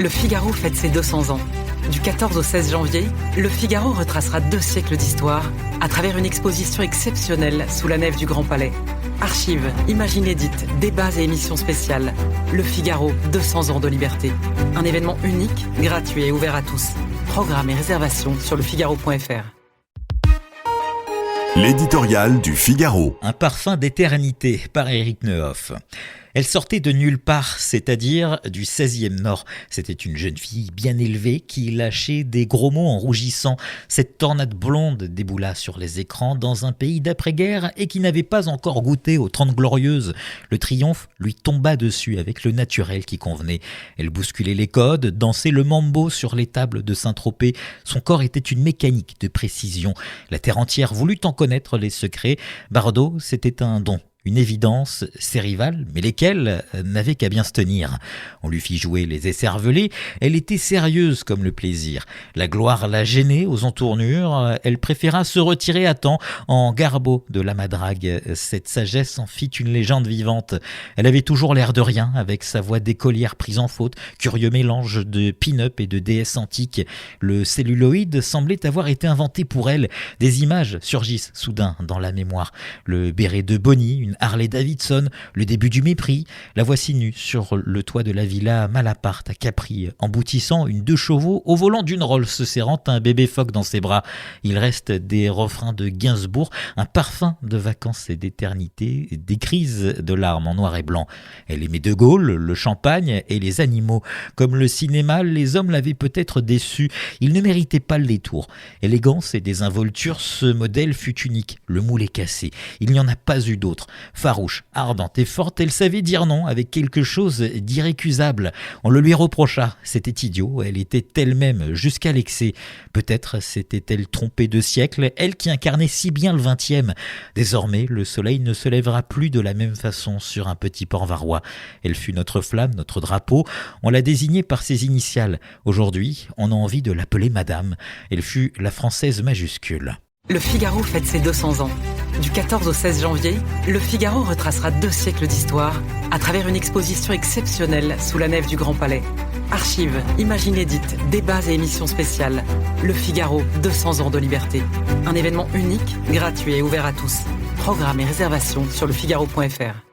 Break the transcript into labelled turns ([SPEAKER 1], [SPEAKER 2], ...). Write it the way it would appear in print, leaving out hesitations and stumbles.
[SPEAKER 1] Le Figaro fête ses 200 ans. Du 14 au 16 janvier, Le Figaro retracera 2 siècles d'histoire à travers une exposition exceptionnelle sous la nef du Grand Palais. Archives, images inédites, débats et émissions spéciales. Le Figaro, 200 ans de liberté. Un événement unique, gratuit et ouvert à tous. Programmes et réservations sur lefigaro.fr.
[SPEAKER 2] L'éditorial du Figaro.
[SPEAKER 3] Un parfum d'éternité par Éric Neuhoff. Elle sortait de nulle part, c'est-à-dire du 16e Nord. C'était une jeune fille bien élevée qui lâchait des gros mots en rougissant. Cette tornade blonde déboula sur les écrans dans un pays d'après-guerre et qui n'avait pas encore goûté aux 30 glorieuses. Le triomphe lui tomba dessus avec le naturel qui convenait. Elle bousculait les codes, dansait le mambo sur les tables de Saint-Tropez. Son corps était une mécanique de précision. La terre entière voulut en connaître les secrets. Bardot, c'était un don. Une évidence, ses rivales, mais lesquelles n'avaient qu'à bien se tenir. On lui fit jouer les écervelés, elle était sérieuse comme le plaisir. La gloire la gênait aux entournures, elle préféra se retirer à temps en garbeau de la madrague. Cette sagesse en fit une légende vivante. Elle avait toujours l'air de rien, avec sa voix d'écolière prise en faute, curieux mélange de pin-up et de déesse antique. Le celluloïd semblait avoir été inventé pour elle. Des images surgissent soudain dans la mémoire. Le béret de Bonnie, une Harley Davidson, le début du mépris. La voici nue sur le toit de la villa Malaparte à Capri, emboutissant une 2 chevaux au volant d'une Rolls, se serrant un bébé phoque dans ses bras. Il reste des refrains de Gainsbourg, un parfum de vacances et d'éternité, des crises de larmes en noir et blanc. Elle aimait De Gaulle, le champagne et les animaux. Comme le cinéma, les hommes l'avaient peut-être déçu. Il ne méritait pas le détour. Élégance et désinvolture, ce modèle fut unique. Le moule est cassé. Il n'y en a pas eu d'autre. Farouche, ardente et forte, elle savait dire non avec quelque chose d'irrécusable. On le lui reprocha, c'était idiot, elle était elle-même jusqu'à l'excès. Peut-être s'était-elle trompée de siècle, elle qui incarnait si bien le 20e. Désormais, le soleil ne se lèvera plus de la même façon sur un petit port varois. Elle fut notre flamme, notre drapeau, on l'a désignée par ses initiales. Aujourd'hui, on a envie de l'appeler Madame. Elle fut la Française majuscule.
[SPEAKER 1] Le Figaro fête ses 200 ans. Du 14 au 16 janvier, Le Figaro retracera 2 siècles d'histoire à travers une exposition exceptionnelle sous la nef du Grand Palais. Archives, images inédites, débats et émissions spéciales. Le Figaro, 200 ans de liberté. Un événement unique, gratuit et ouvert à tous. Programmes et réservations sur lefigaro.fr.